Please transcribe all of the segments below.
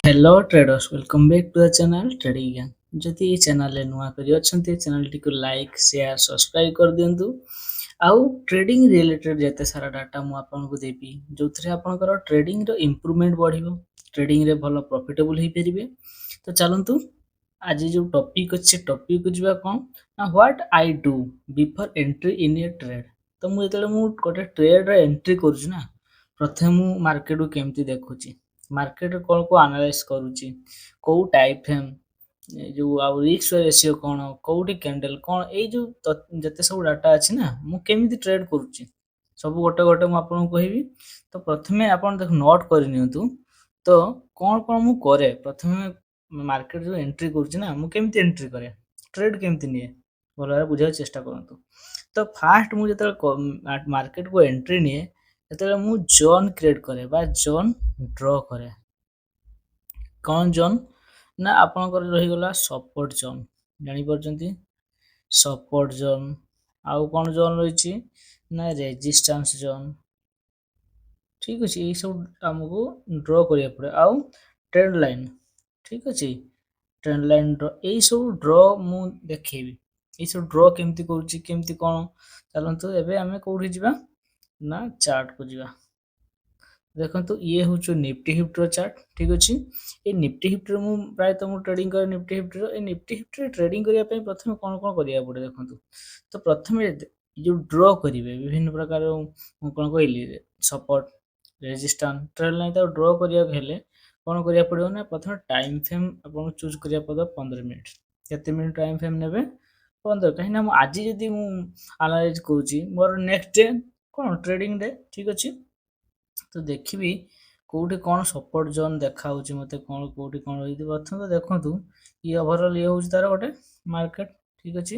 Hello traders welcome back to the channel trading Gyan जदि ये channel नुआ करी अच्छे चैनल टी लाइक शेयर सब्सक्राइब कर दिंतु आउ ट्रेडिंग रिलेटेड जिते सारा डाटा मुझे आपको देवी जो थे आपंकर ट्रेडिंग इम्प्रूवमेंट बढ़ो ट्रेडिंग रे भल प्रॉफिटेबल हो पारे। तो चलतु आज जो टॉपिक अच्छे टॉपिक को जीवा कौन ना what I do before entry in A trade. तो मुझे गोटे ट्रेड एंट्री करुना प्रथम मु मार्केट को केमती देखुची मार्केट कौन को आनालाइज करुची कौ टाइम फ्रेम जो आउ रिस्क रेशियो कौन कौटी कैंडल कौन ये जो जते सब डाटा अच्छी ना मु केमिति ट्रेड करुची सब गोटे गोटे मु आपको कहबी। तो प्रथमे आपण देख नोट कर नियंतु तो कौन कौन मु करे प्रथमे मार्केट जो एंट्री करुची ना मु केमिति एंट्री करे ट्रेड केमिति निए भल भाबे बुझार चेष्टा करंतु। तो फास्ट मु जते मार्केट को एंट्री निए ସେତେବେଳେ ମୁଁ ଜୋନ୍ କ୍ରିଏଟ୍ କରେ ବା ଜୋନ୍ ଡ୍ର କରେ। କ'ଣ ଜୋନ୍ ନା ଆପଣଙ୍କର ରହିଗଲା ସପୋର୍ଟ ଜୋନ୍ ଜାଣିପାରୁଛନ୍ତି ସପୋର୍ଟ ଜୋନ୍ ଆଉ କ'ଣ ଜୋନ୍ ରହିଛି ନା ରେଜିଷ୍ଟାନ୍ସ ଜୋନ୍। ଠିକ୍ ଅଛି ଏଇ ସବୁ ଆମକୁ ଡ୍ର କରିବାକୁ ପଡ଼େ ଆଉ ଟ୍ରେଣ୍ଡ ଲାଇନ୍ ଠିକ୍ ଅଛି ଟ୍ରେଣ୍ଡ ଲାଇନ୍ ଡ୍ର ଏଇ ସବୁ ଡ୍ର ମୁଁ ଦେଖେଇବି ଏଇ ସବୁ ଡ୍ର କେମିତି କରୁଛି କେମିତି କ'ଣ ଚାଲନ୍ତୁ ଏବେ ଆମେ କୋଉଠି ଯିବା ना चार्ट को जीवा देखो ये हूँ निफ्टी हिफ्टी चार्ट ठीक अच्छे ये निफ्टी हिफ्टी मु प्रायत मु ट्रेडिंग कर निफ्टी हिफ्टी ट्रेडिंग करने प्रथम कौन कौन करा पड़े देखो। तो प्रथम जो ड्र करेंगे विभिन्न प्रकार कौन कहली सपोर्ट रेजिस्टेंस ट्रेड लाइन ड्र करने कौन करा पड़ो ना प्रथम टाइम फ्रेम आप चूज करा पड़ो 15 मिनट केते मिनट टाइम फ्रेम ने 15 कहीं आज जदि एनालाइज करुँची मोर नेक्स्ट डे कौन ट्रेडिंग डे ठीक अच्छे। तो देखी कौटी कौन सपोर्ट जोन देखा मत कौन कौटी कौन रही प्रथम तो देखूँ ये ओवरऑल ये हूँ तार गोटे मार्केट ठीक अच्छे।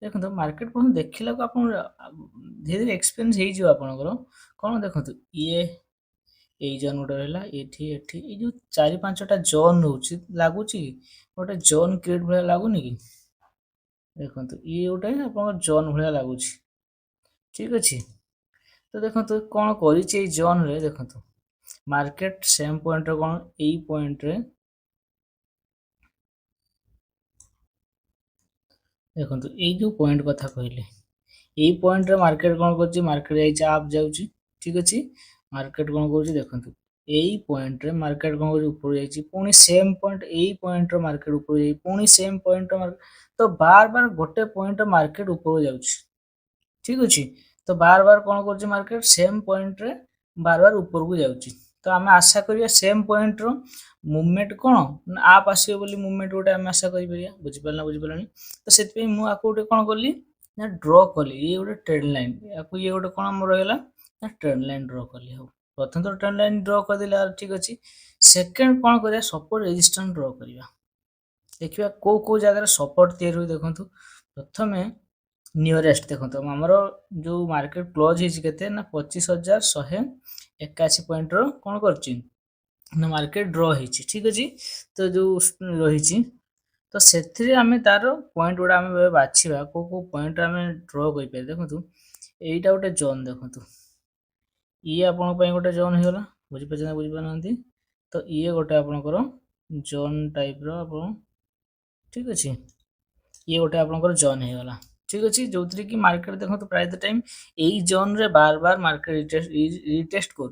देखो मार्केट प्रथम देखला आप धीरे धीरे एक्सपीरियंस होकर कौन देखो ये यही जोन गोटे रहा ये जो 4-5टा जोन रोच लगुच गोटे जोन क्रिएट भाया लगुनि कि देखो ये गोटे आप जोन भाया लगुच ठीक अच्छे। तो देखो कौन कर जोन रे देखो मार्केट सेम पॉइंट रे कौन यही पॉइंट रे देखो ये जो पॉइंट कथा कहले यही पॉइंट रे मार्केट कौन कर मार्केट आप जाऊँगी ठीक अच्छे मार्केट कौन कर देखो यही पॉइंट रे मार्केट कौन कर ऊपर जाइए पुणी सेम पॉइंट यही पॉइंट रे मार्केट ऊपर जाइए पुणी सेम पॉइंट रे मार्केट तो बार बार गोटे पॉइंट रे मार्केट ऊपर जाऊँ ठीक अच्छे। तो बार बार कौन कर मार्केट सेम पॉइंट रे बार बार ऊपर को जाऊँगी तो आम आशा करिया सेम पॉइंट रो मूवमेंट कौन आप आसो बोली मूवमेंट गोटे आम आशा करिया बुझिपारा बुझिपारानी। तो से मुझे गोटे कौन कली ना ड्र कली ये गोटे ट्रेंड लाइन ये गोटे कौन मोर रहा ना ट्रेंड लाइन ड्र कली हाँ प्रथम तो ट्रेंड लाइन ड्र करदे ठीक अच्छे। सेकेंड कौन करिया सपोर्ट रेजिस्टेंस ड्र करवा देखिए कौ कौ जगह सपोर्ट तैयारी हुए देखो प्रथम नियरेस्ट देखो आमर जो मार्केट क्लोज होते ना 25,181 पॉइंट रो कौन कर मार्केट ड्र हो ठीक अच्छे। तो जो रही तो से आम तार पॉइंट गुड़ा आम बाछा कौ पॉइंट आम ड्र कर देखो यहीटा गोटे जोन देखो ये आपण गोटे जोन होगा बुझीपार बुझीपार। तो ये गोटे आपणकर जोन टाइप रो ठीक अच्छे ये गोटे आपणकर जोन होगा ठीक अच्छे जो थी कि मार्केट देखो तो प्राय टाइम यही जोन रे बार बार मार्केट रिटेस्ट कर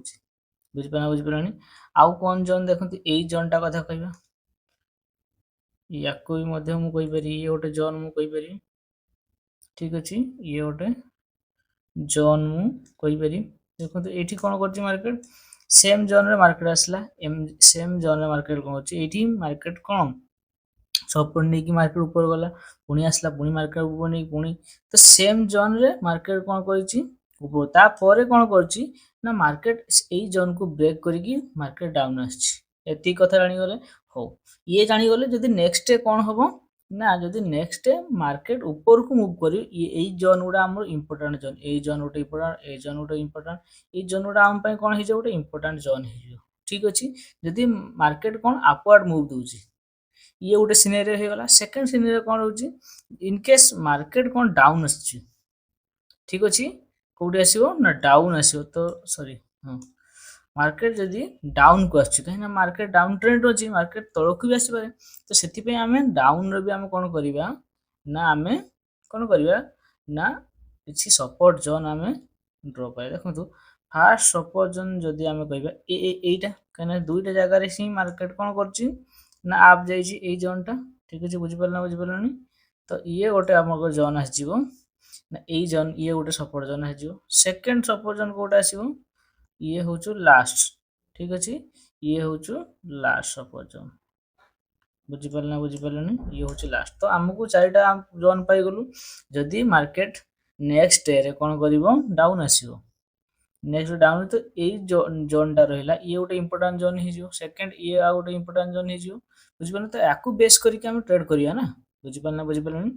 बुझीपारा बुझीपारानी। आउ कौन जोन देखो यही जोनटा कथा कहवा या मुझे ये गोटे जोन मुझे ठीक अच्छे ये गोटे जोन मुझे देखो ये कौन कर मार्केट सेम जोन रे मार्केट आसला सेम जोन रे मार्केट कौन कर मार्केट कौन सपोर्ट नहीं कि मार्केट ऊपर गला पुणी आसला पुणी मार्केट ऊपर नहीं पुणी तो सेम जोन रे मार्केट कौन कर तापर कौन कर मार्केट यही जोन को ब्रेक करके मार्केट डाउन आती कथा जानीगले हो ये जानीगले जदि नेक्स्ट डे कौन हम ना जदि नेक्स्ट डे मार्केट ऊपर को मूव कर यही जोन गुड़ा आम इंपोर्टाट जोन यही जोन गोटे इंपोर्टाट ये जोन गोटे इंपोर्टाट ये जोन गुड़ा आम कौन हो गोटे इंपोर्टाट जोन हो ठीक अच्छे। जदि मार्केट कौन अपवर्ड मूव दूसरी ये गोटे सिनेरियो होगला सेकेंड सिनेरियो कौन रोचे इनकेस मार्केट कौन डाउन आस ठीक अच्छे कौटी आसो ना डाउन आसो तो सॉरी हाँ मार्केट जदि डाउन को आछि कहीं मार्केट डाउन ट्रेंड अछि मार्केट तळकु भी आसी पारे तो सेति पे आमे डाउन रो भी आमे कोन करिबा ना आमे कोन करिबा ना किछि सपोर्ट जोन आमे ड्रॉ करै देखंतु फास्ट सपोर्ट जोन जदि आमे कहिबा एटा कहीं दुईटा जगह रे सी मार्केट कोन करछि ना आप जाइछि ए जोन टा ठीक अछि बुझि पारलनी तो ये गोटे हमर जोन आसी जिवो ना ए जोन ये गोटे सपोर्ट जोन आसी जिवो सेकंड सपोर्ट जोन कोटा आसीबो ये होचु लास्ट ठीक अछि ये होचु लास्ट सपोर्ट जोन बुझि पारलनी ये होचु लास्ट तो हमकु चारिटा जोन पाई गलु जदि मार्केट नेक्स्ट डे रे कोन करिवो डाउन आसीबो नेक्स्ट डाउन तो ए जोन टा रहिला ये गोटे इंपोर्टेंट जोन हि जिवो सेकंड ये आ गोटे इंपोर्टेंट जोन हि जिवो बुझि पारन तो याकू बेस करके हम ट्रेड करिया ना बुझि पारलनी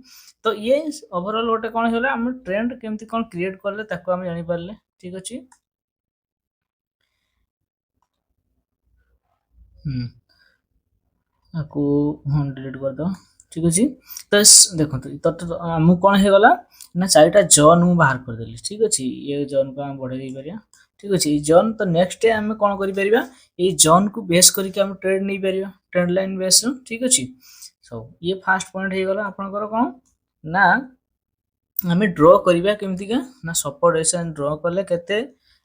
तो ये ओवरऑल गोटे कोन होला हम ट्रेंड केमती कोन क्रिएट करले ताको हम जानि पारले ठीक अछि आपको हाँ डिलीट कर दो ठीक अछि तो देखो तो हम कोन हे गला ना चारिटा जोन मु बाहर कर देली ठीक अछि ये जोन को हम बढ़े दै परिया ठीक अछि ई जोन तो नेक्स्ट डे हम कोन करि परिबा ई जोन को बेस करके हम ट्रेड नै परिबा ट्रेंड लाइन बेस ठीक अछि सो ये फर्स्ट पॉइंट हे गला आपनकर कोन ना हमें ड्रॉ करिबा केमती का ना सपोर्ट एसन ड्रॉ करले केते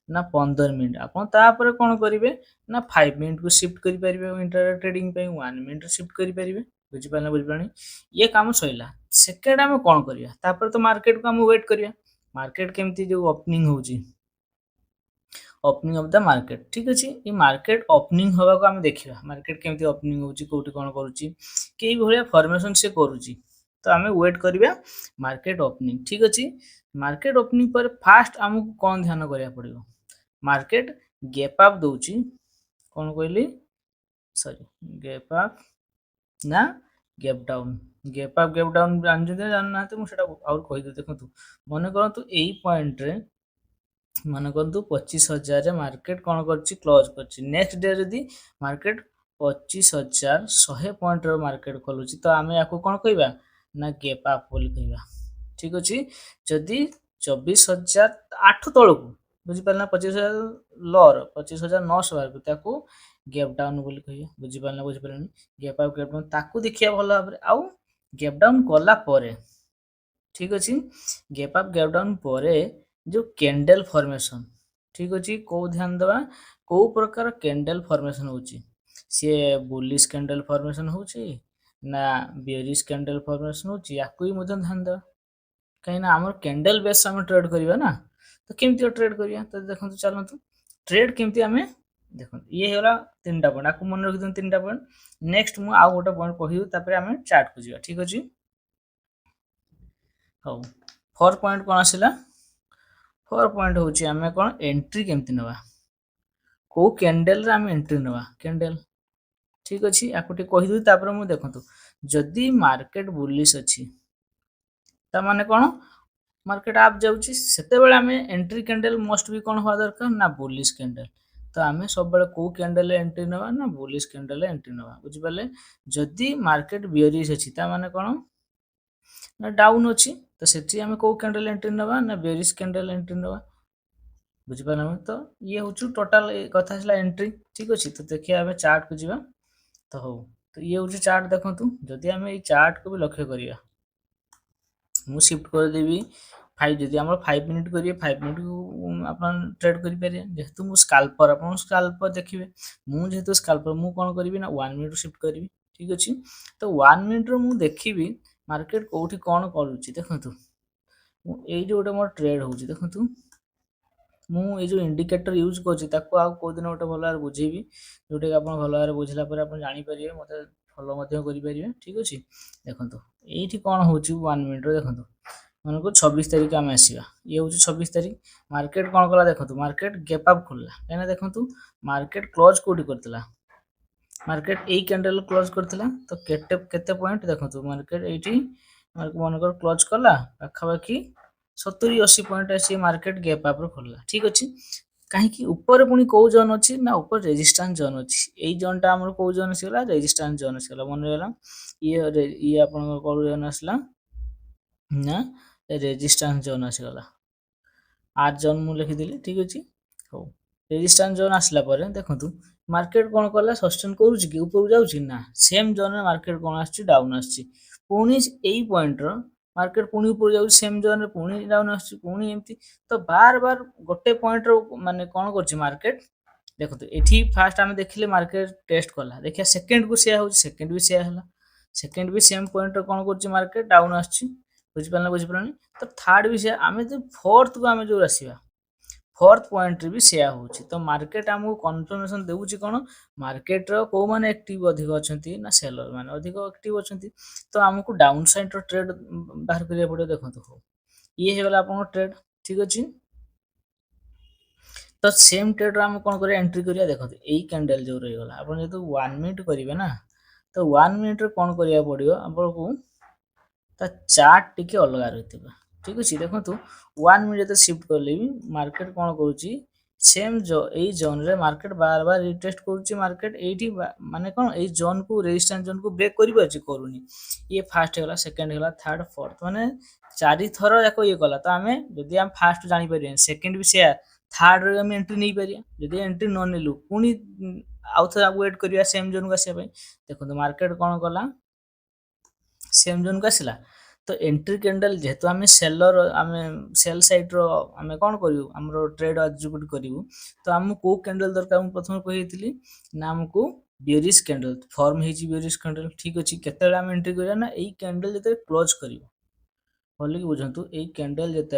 ना 15 मिनिट आपण तापर कोन करिवे ना 5 मिनिट को शिफ्ट करि परिबे इंटर ट्रेडिंग पे 1 मिनिट शिफ्ट करि परिबे बुझि पानी ये काम सइला सेकंड हम कोन करिया तापर तो मार्केट को हम वेट करिया मार्केट केमती जो ओपनिंग होउची ओपनिंग ऑफ द मार्केट ठीक अछि ई मार्केट ओपनिंग होबा को हम देखिबा मार्केट केमती ओपनिंग होउची कोठी कोन करूची केई भलिया फॉर्मेशन से करूची तो आमे वेट करिबा मार्केट ओपनिंग ठीक अछि मार्केट ओपनिंग पर फास्ट हमकु कोन ध्यान करिया पड़िबो मार्केट गैप अप दोउची कोन कहली सॉरी गैप अप ना गैप डाउन जानना तो मुझे और कहि दे देखंतु मन करंतु एई पॉइंट रे मन करंतु 25000 मार्केट कोन करछि क्लोज करछि नेक्स्ट डे जदी मार्केट 25100 पॉइंट रो मार्केट खोलुछि तो आमे याको कोन कहबा ना गैप अप बोली कहबा ठीक अछि जदी 24008 तळकु बुझि पारना 25000 लॉर 25900 बार ताको गैप डाउन बोली कहबा बुझि पारना गैप अप ताको देखिया भलो भाबरे आउ गैप डाउन कोला परे ठीक अछि गैप डाउन परे जो कैंडल फॉर्मेशन ठीक अछि को ध्यान देबा को प्रकार कैंडल फॉर्मेशन होची से बुलिश कैंडल फॉर्मेशन होची ना बेरिश कैंडल फॉर्मेशन होची याकू ही मदन ध्यान देबा कहिना हमर कैंडल बेस हम ट्रेड करिबा ना तो केमती ट्रेड करिया तो देखंतु चलंतु ट्रेड केमती हमें देखो ये होला तीनटा पॉइंट आपको मन रखि दिन तीनटा पॉइंट नेक्स्ट मु आ गोटे पॉइंट कहिउ तापर हमें चार्ट को जिया ठीक अछि हो 4 पॉइंट कोन आसिला 4 पॉइंट होची हमें कोन एंट्री केमती नबा को कैंडल रे हमें एंट्री नबा कैंडल ठीक अछि आकुटी कहि दउ तापर मु देखंतु जदी मार्केट बुलिश अछि ता माने कोन मार्केट आप जाउची सेते बेले हमें एंट्री कैंडल मोस्ट भी कोन होवा दरकार ना बुलिश कैंडल तो आमे सब बेले को कैंडल एंट्री नबा ना बुलिश कैंडल एंट्री नबा बुझि पाले जदी मार्केट बियरिश अछि ता माने कोन ना डाउन अछि तो सेठी हमें को कैंडल एंट्री नबा ना बेरिश कैंडल एंट्री नबा बुझि पाले तो ये होचु टोटल कथा हला एंट्री ठीक अछि तो देखिया हमें चार्ट को जिबा तो हो तो ये होचु चार्ट देखंतु जदी हमें ई चार्ट को भी लक्ष्य करिया मु शिफ्ट कर देबी 5 जदी हमर 5 मिनिट करिए 5 मिनिट अपन ट्रेड करि पारे जेतु मु स्कैल्पर अपन स्कैल्पर देखिबे मु जेतु स्कैल्पर मु कोन करिवि ना 1 मिनिट शिफ्ट करिवि ठीक अछि तो 1 मिनिट रो मु देखिबी मार्केट कोठी कोन करूची देखंतु मु एई जो गोटे मोर ट्रेड होउची देखंतु मु ए जो इंडिकेटर यूज करची ताको आ को दिन गोटे भलो बुझेबी जोटे आपण भलो भाबरे बुझला पर आपण जानि परिबे मते फॉलो मध्य करि परिबे ठीक अछि देखंतु एठी कोन होउची 1 मिनिट रो देखंतु मन को 26 तारिख हम आसीबा ये होउची 26 तारिख मार्केट कोन कला देखंतु मार्केट गैप अप खुलला एना देखंतु मार्केट क्लोज कोठी Kartala market a candle close Kartala तो केते केते पॉइंट देखंतु मार्केट एठी मन को क्लोज कला पाखा बाकी 70 80 पॉइंट आसी मार्केट गैप अप खोलला ठीक अछि काहे कि ऊपर पुनी को जोन अछि ना ऊपर रेजिस्टेंस जोन अछि एई जोनटा हमर को जोन सिला रेजिस्टेंस जोन सिला मन रेला ये आपन को जोन असला ना रेजिस्टेंस जोन आसीगला 8 जोन मु लिखि देली ठीक अछि हो रेजिस्टेंस जोन आसला पर देखंतु मार्केट कोन कला सस्टेन करूची कि ऊपर जाउची ना सेम जोन रे मार्केट कोन आछी डाउन आछी पुणी एई पॉइंट रो मार्केट पुणी ऊपर जाउची सेम जोन रे पुणी डाउन आछी पुणी एम्ति तो बार बार गोटे पॉइंट रो माने कोन करची मार्केट देखंतु एठी फास्ट आमे देखिले मार्केट टेस्ट कला देखिया सेकंड को सेया होची सेकंड भी सेया हला सेकंड भी सेम पॉइंट रो कोन करची मार्केट डाउन आछी बुझि पानी तो थर्ड भी सेया आमे जो फोर्थ को आमे जो आसीबा फोर्थ पॉइंट रे भी सेया होची तो मार्केट हमको कन्फर्मेशन देउची कोन मार्केट रो को माने एक्टिव अधिक अछंती ना सेलर माने अधिक एक्टिव अछंती तो हमको डाउन साइड रो ट्रेड बाहर करिया पड़े देखंतु हो ये हे गला आपन ट्रेड ठीक अछि तो सेम ट्रेड रो हम कोन करिया एंट्री करिया देखंतु एई कैंडल जो रही गला आपन जेतु 1 मिनिट करिवे ना तो 1 मिनिट रे कोन करिया पड़ियो आपनको ता चार्ट टिके अलगा रहितबा ठीक अछि देखंतु 1 मिनिट जते शिफ्ट करले भी मार्केट कोन करूची सेम जो एई जोन रे मार्केट बार बार रिटेस्ट करूची मार्केट एठी माने कोन एई जोन को रेजिस्टेंस जोन को ब्रेक करि पाछि करूनी ये फर्स्ट हेला सेकंड हेला थर्ड फोर्थ माने चारि थरो जाको ये कला तो हमें जदि हम फर्स्ट जानि परियन सेकंड भी शेयर थर्ड रे हम एंट्री नै परिया जदि एंट्री न नेलु पुनी आउथरा वेट करिया सेम जोन को आसे पय देखंतु मार्केट कोन कला सेम जोन को आसिला तो एंट्री कैंडल जेहेतु आम सेलर आम सेल साइड रो आम कौन करू आम ट्रेड एग्जीक्यूट करू तो आम को कैंडल दरकार प्रथम कही ना आमको बेरिश कैंडल फॉर्म होती बेरिश कैंडल ठीक अच्छे केते आम एंट्री करिया ना एई कैंडल जते क्लोज करियो भल कि बुझंतु एई कैंडल जते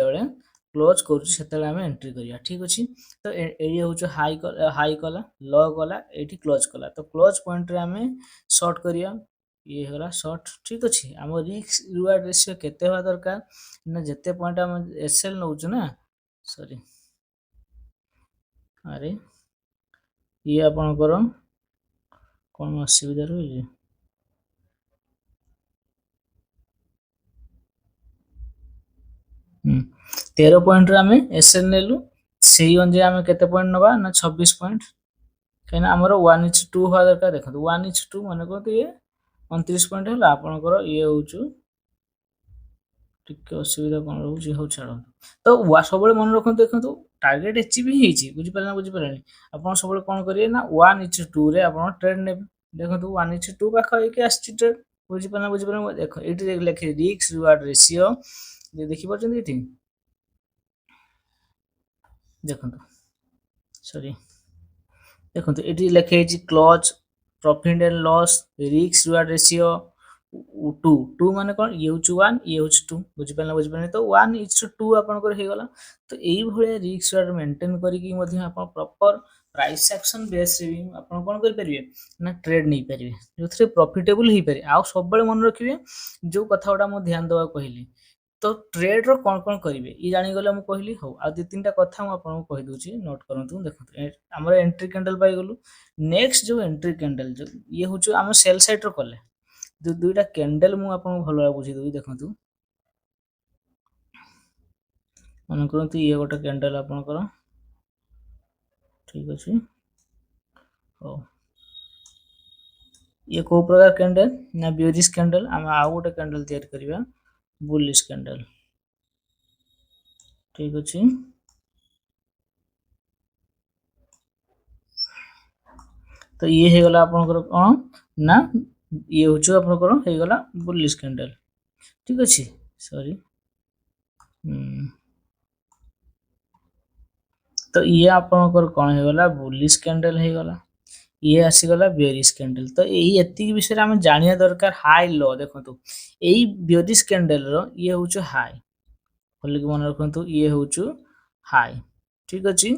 क्लोज करूची सेते आम एंट्री करिया ठीक अच्छे तो एई होचो हाई कला लो कला एठी क्लोज कला तो क्लोज पॉइंट रे आम शॉर्ट करिया ये होला शॉर्ट ठीक अछि हम रिस्क रिवार्ड रेशियो केते होवा दरकार ना जते पॉइंट हम एसएल नउछु ना सॉरी अरे ये आपन करो कोन असुविधा रही 13 पॉइंट रे हमें एसएल नेलु सेही अनुजे हमें केते पॉइंट नबा ना 26 पॉइंट कहना हमरो 1:2 होवा दरकार देखो 1:2 माने को ये 29 पॉइंट होला आपन ये होचु टिके असुविधा कोन रहउची हो छाड़ तो सबले मन रखन देखंतु टारगेट अचीव ही हेची बुझि पारनी आपन सबले कोन करिए ना 1:2 रे आपन ट्रेड ने देखंतु 1:2 पाखा एक आछि ट्रेड बुझि पारना देखो एटी लेखि रिस्क रिवार्ड रेशियो जे देखि परछन एटी देखंतु सॉरी देखंतु एटी लेखि हेची close profit and loss risk reward ratio 2 माने कोन ये होच 1 ये होच 2 बुझि पारना तो 1:2 आपन कर हे गला तो एई भले रिस्क रिवार्ड मेंटेन करी कि मध्य आपन प्रॉपर प्राइस एक्शन बेस रे आपन कोन कर परिबे ना ट्रेड नै परिबे जोथरे प्रॉफिटेबल ही पारे आ सब बळे मन रखिबे जो कथाटा मो ध्यान देवा कहली तो ट्रेड रो कोन करिवे ई जानि गले हम कहली हो आ दि तीनटा कथा हम आपन को कहि दोची नोट करंतु देखंतु हमर एंट्री कैंडल पाई गलु नेक्स्ट जो एंट्री कैंडल जो ये होचो हम सेल साइड रो कले जो दुईटा कैंडल मु आपन भलो बुझी देबी देखंतु मन करंतु ये गोटे कैंडल आपन करो ठीक अछि हो ये को प्रकार कैंडल ना बेरिश कैंडल हम आ गोटे कैंडल तैयार करिवा बुलिश कैंडल ठीक अछि तो ये हे गला आपन को कोन ना ये होचो आपन को हे गला बुलिश कैंडल ठीक अछि सॉरी तो ये आपन को कोन हे गला बुलिश कैंडल हे गला ये आसी गला बेरिश कैंडल तो एही एति विषय हम जानिया दरकार हाई लो देखंतु एही बेरिश कैंडल रो ये होचो हाई बोले कि मन रखंतु ये होचो हाई ठीक अछि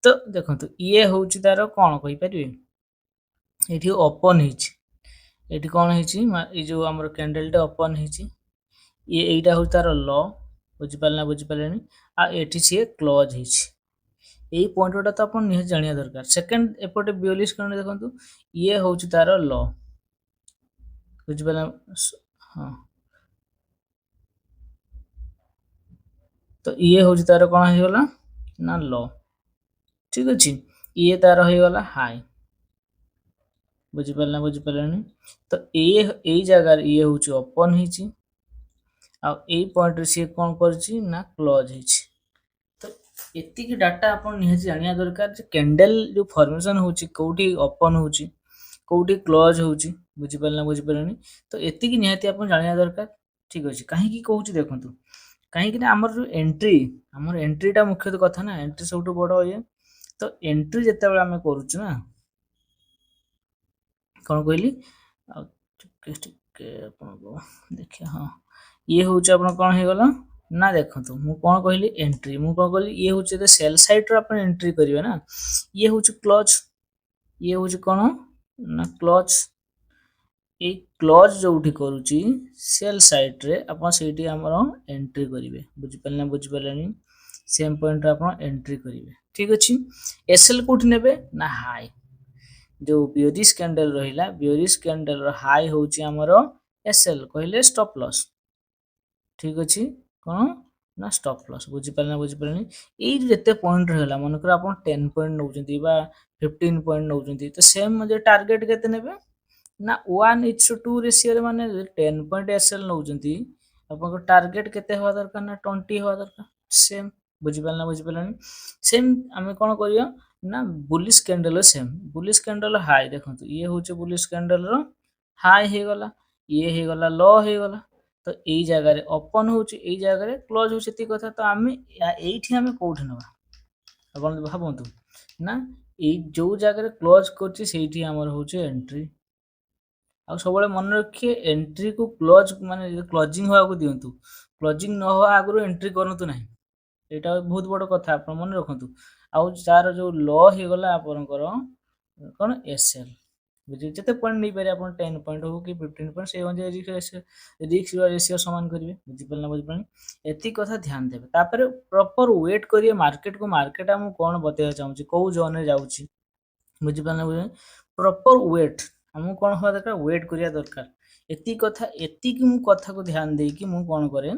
तो देखंतु ये होचि तारो कोन कहि परिबे एठी ओपन हिच एठी कोन हिची ए जो हमर कैंडल टा ओपन हिची ये एटा हो तारो लो बुझि पारलेनी आ एठी छे क्लोज हिची এই পয়েন্টটা তো আপন নিহে জানিয়া দরকার সেকেন্ড এপটে 42 কারণে দেখন্তু ইয়ে হউছি তার ল বুঝি পেলাম হ্যাঁ তো ইয়ে হউছি তার কোন হই গলা না ল ঠিক আছে ইয়ে তার হই গলা হাই বুঝি পারলানি তো এই জায়গার ইয়ে হউছি ওপেন হইছি আর এই পয়েন্ট রে সে কোন করছি না ক্লোজ হইছি ଏତିକି ଡାଟା ଆପଣ ନିହାତି ଜାଣିବା ଦରକାର ଯେ କ୍ୟାଣ୍ଡେଲ ଯୋଉ ଫର୍ମେସନ ହଉଛି କୋଉଠି ଓପନ ହଉଛି କୋଉଠି କ୍ଲୋଜ ହଉଛି, ବୁଝିପାରିଲେ ନା ବୁଝିପାରିଲେନି? ତ ଏତିକି ନିହାତି ଆପଣ ଜାଣିବା ଦରକାର। ଠିକ ଅଛି, କାହିଁକି କହୁଛି ଦେଖନ୍ତୁ, କାହିଁକି ନା ଆମର ଯୋଉ ଏଣ୍ଟ୍ରି, ଆମର ଏଣ୍ଟ୍ରିଟା ମୁଖ୍ୟତଃ କଥା ନା, ଏଣ୍ଟ୍ରି ସବୁଠୁ ବଡ ଇଏ। ତ ଏଣ୍ଟ୍ରି ଯେତେବେଳେ ଆମେ କରୁଛୁ ନା, କଣ କହିଲି, ଆଉ ଟିକେ ଟିକେ ଆପଣଙ୍କୁ ଦେଖିବା, ହଁ ଇଏ ହଉଛି ଆପଣ କଣ ହେଇଗଲା ନା, ଦେଖନ୍ତୁ ମୁଁ କଣ କହିଲି ଏଣ୍ଟ୍ରି, ମୁଁ କଣ କହିଲି ଇଏ ହଉଛି ଯେତେ ସେଲ୍ ସାଇଡରୁ ଆପଣ ଏଣ୍ଟ୍ରି କରିବେ ନା, ଇଏ ହଉଛି କ୍ଲୋଜ, ଇଏ ହଉଛି କଣ ନା କ୍ଲୋଜ। ଏଇ କ୍ଲୋଜ ଯୋଉଠି କରୁଛି ସେଲ୍ ସାଇଡରେ ଆପଣ ସେଇଠି ଆମର ଏଣ୍ଟ୍ରି କରିବେ, ବୁଝିପାରିଲେ ନା ବୁଝିପାରିଲେନି? ସେମ୍ ପଏଣ୍ଟରେ ଆପଣ ଏଣ୍ଟ୍ରି କରିବେ। ଠିକ ଅଛି, ଏସଏଲ୍ କୋଉଠି ନେବେ ନା ହାଇ, ଯୋଉ ବିୟରିଶ କ୍ୟାଣ୍ଡେଲ ରହିଲା, ବିୟରିଶ କ୍ୟାଣ୍ଡେଲର ହାଇ ହଉଛି ଆମର ଏସଏଲ୍, କହିଲେ ଷ୍ଟପ୍ ଲସ୍। ଠିକ ଅଛି, କଣ ନା ଷ୍ଟପ୍ ଲସ୍, ବୁଝିପାରିଲେ ନା ବୁଝିପାରିଲେନି? ଏଇ ଯେତେ ପଏଣ୍ଟ ରହିଲା, ମନେକର ଆପଣ 10 ପଏଣ୍ଟ ନଉଛନ୍ତି ବା 15 ପଏଣ୍ଟ ନଉଛନ୍ତି, ତ ସେମ୍ ଟାର୍ଗେଟ କେତେ ନେବେ ନା 1:2 ରେସିଓରେ, ମାନେ 10 ପଏଣ୍ଟ ଏସଏଲ୍ ନଉଛନ୍ତି, ଆପଣଙ୍କ ଟାର୍ଗେଟ କେତେ ହବା ଦରକାର ନା 20 ହବା ଦରକାର। ସେମ୍, ବୁଝିପାରିଲେ ନା ବୁଝିପାରିଲେନି? ସେମ୍ ଆମେ କଣ କରିବା ନା ବୁଲିଶ କ୍ୟାଣ୍ଡେଲ, ସେମ୍ ବୁଲିଶ କ୍ୟାଣ୍ଡେଲ ହାଇ, ଦେଖନ୍ତୁ ଇଏ ହଉଛି ବୁଲିଶ କ୍ୟାଣ୍ଡେଲର ହାଇ ହେଇଗଲା, ଇଏ ହେଇଗଲା ଲ ହେଇଗଲା। ତ ଏଇ ଜାଗାରେ ଓପନ ହଉଛି, ଏଇ ଜାଗାରେ କ୍ଲୋଜ ହଉଛି, ଏତିକି କଥା। ତ ଆମେ ଏଇଠି ଆମେ କୋଉଠି ନବା, ଆପଣ ଭାବନ୍ତୁ ନା, ଏଇ ଯୋଉ ଜାଗାରେ କ୍ଲୋଜ କରୁଛି ସେଇଠି ଆମର ହଉଛି ଏଣ୍ଟ୍ରି। ଆଉ ସବୁବେଳେ ମନେ ରଖିଏ, ଏଣ୍ଟ୍ରିକୁ କ୍ଲୋଜ ମାନେ କ୍ଲୋଜିଂ ହବାକୁ ଦିଅନ୍ତୁ, କ୍ଲୋଜିଂ ନ ହବା ଆଗରୁ ଏଣ୍ଟ୍ରି କରନ୍ତୁ ନାହିଁ। ଏଇଟା ବହୁତ ବଡ କଥା, ଆପଣ ମନେ ରଖନ୍ତୁ। ଆଉ ତାର ଯୋଉ ଲ ହେଇଗଲା ଆପଣଙ୍କର କଣ ଏସଏଲ୍, ବୁଝିଲେ? ଯେତେ ପଏଣ୍ଟ ନେଇପାରିବେ ଆପଣ, 10 ପଏଣ୍ଟ ହଉ କି 15 ପଏଣ୍ଟ, ସେଇ ଅନୁଯାୟୀ ରିସ୍କ ରେସିଓ ସମାନ କରିବେ, ବୁଝିପାରିଲେ ନା ବୁଝିପାରିଲେ? ଏତିକି କଥା ଧ୍ୟାନ ଦେବେ। ତାପରେ ପ୍ରପର ୱେଟ୍ କରିବେ ମାର୍କେଟକୁ, ମାର୍କେଟ ଆମକୁ କଣ ବତେଇବାକୁ ଚାହୁଁଛି, କୋଉ ଜୋନରେ ଯାଉଛି, ବୁଝିପାରିଲେ ନା ବୁଝିପାରିଲେ? ପ୍ରପର ୱେଟ୍ ଆମକୁ କଣ ହବା ଦରକାର, ୱେଟ୍ କରିବା ଦରକାର। ଏତିକି କଥା, ଏତିକି ମୁଁ କଥାକୁ ଧ୍ୟାନ ଦେଇକି ମୁଁ କଣ କରେ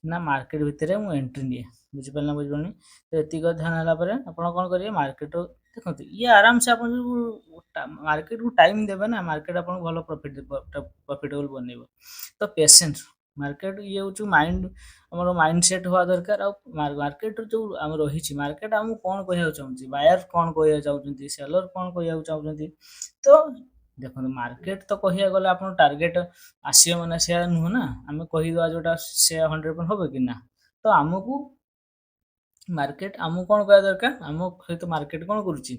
ନା ମାର୍କେଟ ଭିତରେ ମୁଁ ଏଣ୍ଟ୍ରି ନିଏ, ବୁଝିପାରିଲେ ନା ବୁଝିପାରିଲେନି? ତ ଏତିକି ଧ୍ୟାନ ହେଲା ପରେ ଆପଣ କଣ କରିବେ, ମାର୍କେଟ ଦେଖନ୍ତୁ, ଇଏ ଆରାମସେ ଆପଣ ଯୋଉ ମାର୍କେଟକୁ ଟାଇମ ଦେବେ ନା, ମାର୍କେଟ ଆପଣଙ୍କୁ ଭଲ ପ୍ରଫିଟେବଲ ବନେଇବ। ତ ପେସେନ୍ସ, ମାର୍କେଟ ଇଏ ହଉଛି ମାଇଣ୍ଡ, ଆମର ମାଇଣ୍ଡ ସେଟ୍ ହବା ଦରକାର। ଆଉ ମାର୍କେଟର ଯୋଉ ଆମର ରହିଛି, ମାର୍କେଟ ଆମକୁ କଣ କହିବାକୁ ଚାହୁଁଛି, ବାୟର କଣ କହିବାକୁ ଚାହୁଁଛନ୍ତି, ସେଲର କଣ କହିବାକୁ ଚାହୁଁଛନ୍ତି। ତ ଦେଖନ୍ତୁ, ମାର୍କେଟ ତ କହିବାକୁ ଗଲେ ଆପଣ ଟାର୍ଗେଟ ଆସିବ ମାନେ ସେୟା ନୁହଁ ନା, ଆମେ କହିଦବା ଯୋଉଟା ସେୟା 100% ହବ କି ନା। ତ ଆମକୁ ମାର୍କେଟ ଆମକୁ କଣ କହିବା ଦରକାର, ଆମ ସହିତ ମାର୍କେଟ କଣ କରୁଛି,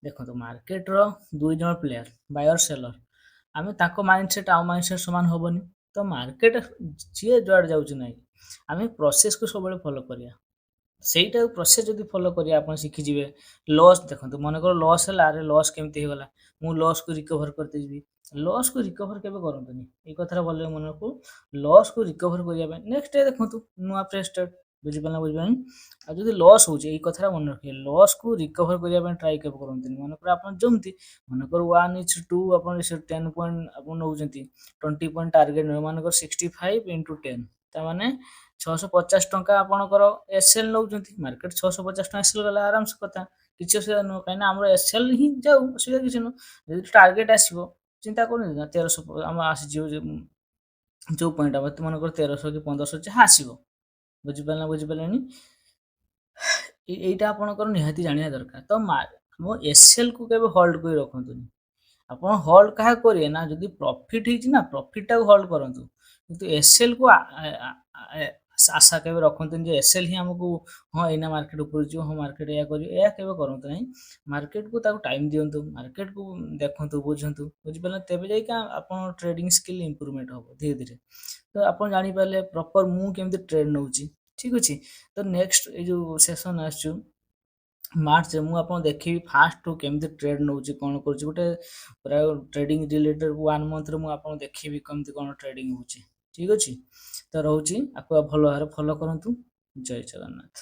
ଦେଖନ୍ତୁ ମାର୍କେଟର ଦୁଇ ଜଣ ପ୍ଲେୟାର, ବାୟର ସେଲର, ଆମେ ତାଙ୍କ ମାଇଣ୍ଡ ସେଟ୍ ଆଉ ମାଇଣ୍ଡ ସେଟ୍ ସମାନ ହବନି। ତ ମାର୍କେଟ ଯିଏ ଯୁଆଡେ ଯାଉଛି ନାହିଁ, ଆମେ ପ୍ରୋସେସକୁ ସବୁବେଳେ ଫଲୋ କରିବା। ସେଇଟା ପ୍ରୋସେସ ଯଦି ଫଲୋ କରିବା, ଆପଣ ଶିଖିଯିବେ। ଲସ୍ ଦେଖନ୍ତୁ, ମନେକର ଲସ୍ ହେଲା, ଆରେ ଲସ୍ କେମିତି ହେଇଗଲା, ମୁଁ ଲସ୍କୁ ରିକଭର କରିତେ ଯିବି। ଲସ୍କୁ ରିକଭର କେବେ କରନ୍ତୁନି, ଏଇ କଥାଟା ଭଲ ମନେ ରଖୁ। ଲସ୍କୁ ରିକଭର କରିବା ପାଇଁ ନେକ୍ସଟ ଡେ ଦେଖନ୍ତୁ ନୂଆ ଫ୍ରେଶ ଷ୍ଟାର୍ଟ, ବୁଝିପାରିଲେ ନା ବୁଝିପାରିଲେନି? ଆଉ ଯଦି ଲସ୍ ହଉଛି, ଏଇ କଥାଟା ମନେ ରଖିବେ, ଲସ୍କୁ ରିକଭର କରିବା ପାଇଁ ଟ୍ରାଏ କେବେ କରନ୍ତୁନି। ମନେକର ଆପଣ ଯେମିତି, ମନେକର 1:2 ଆପଣ 10 ପଏଣ୍ଟ ଆପଣ ନଉଛନ୍ତି, 20 ପଏଣ୍ଟ ଟାର୍ଗେଟ ନେବେ, ମନେକର 65 into 10, ତାମାନେ 650 ଟଙ୍କା ଆପଣଙ୍କର ଏସଏଲ୍ ନଉଛନ୍ତି, ମାର୍କେଟ 650 ଟଙ୍କା ଏସଏଲ୍ ଗଲା, ଆରାମସେ କଥା, କିଛି ଅସୁବିଧା ନୁହଁ। କାହିଁକିନା ଆମର ଏସଏଲ୍ ହିଁ ଯାଉ, ଅସୁବିଧା କିଛି ନୁହଁ। ଯଦି ଟାର୍ଗେଟ ଆସିବ, ଚିନ୍ତା କରୁନି ନା, 1300 ଆମର ଆସିଯିବ, ଯୋଉ ପଏଣ୍ଟ ମନେକର 1300 କି 1500 ଯାହା ଆସିବ, ବୁଝିପାରିଲେ ନା ବୁଝିପାରିଲେନି? ଏଇଟା ଆପଣଙ୍କର ନିହାତି ଜାଣିବା ଦରକାର। ତ ଆମ ଏସଏଲ୍ କୁ କେବେ ହୋଲ୍ଡ କରି ରଖନ୍ତୁନି। ଆପଣ ହୋଲ୍ଡ କାହାକୁ କରିବେ ନା, ଯଦି ପ୍ରଫିଟ ହେଇଛି ନା, ପ୍ରଫିଟଟାକୁ ହୋଲ୍ଡ କରନ୍ତୁ। କିନ୍ତୁ ଏସଏଲ୍ କୁ ଆଶା କେବେ ରଖନ୍ତୁନି ଯେ ଏସଏଲ୍ ହିଁ ଆମକୁ, ହଁ ଏଇନା ମାର୍କେଟ ଉପରକୁ ଯିବ, ହଁ ମାର୍କେଟ ଏଇଆ କରିବ, ଏହା କେବେ କରନ୍ତୁ ନାହିଁ। ମାର୍କେଟକୁ ତାକୁ ଟାଇମ ଦିଅନ୍ତୁ, ମାର୍କେଟକୁ ଦେଖନ୍ତୁ, ବୁଝନ୍ତୁ, ବୁଝିପାରିଲେ? ତେବେ ଯାଇକି ଆପଣ ଟ୍ରେଡିଂ ସ୍କିଲ୍ ଇମ୍ପ୍ରୁଭମେଣ୍ଟ ହବ ଧୀରେ ଧୀରେ। ତ ଆପଣ ଜାଣିପାରିଲେ ପ୍ରପର ମୁଁ କେମିତି ଟ୍ରେଡ ନଉଛି। ଠିକ ଅଛି, ତ ନେକ୍ସଟ ଏଇ ଯୋଉ ସେସନ ଆସୁଛୁ ମାର୍ଚ୍ଚ, ମୁଁ ଆପଣଙ୍କୁ ଦେଖେଇବି ଫାଷ୍ଟରୁ କେମିତି ଟ୍ରେଡ ନଉଛି, କଣ କରୁଛି, ଗୋଟେ ପ୍ରାୟ ଟ୍ରେଡିଂ ରିଲେଟେଡ 1 ମନ୍ଥରେ ମୁଁ ଆପଣଙ୍କୁ ଦେଖେଇବି କେମିତି କଣ ଟ୍ରେଡିଂ ହଉଛି। ଠିକ ଅଛି, ତ ରହୁଛି, ଆକୁ ଭଲ ଭାବରେ ଫଲୋ କରନ୍ତୁ। ଜୟ ଜଗନ୍ନାଥ।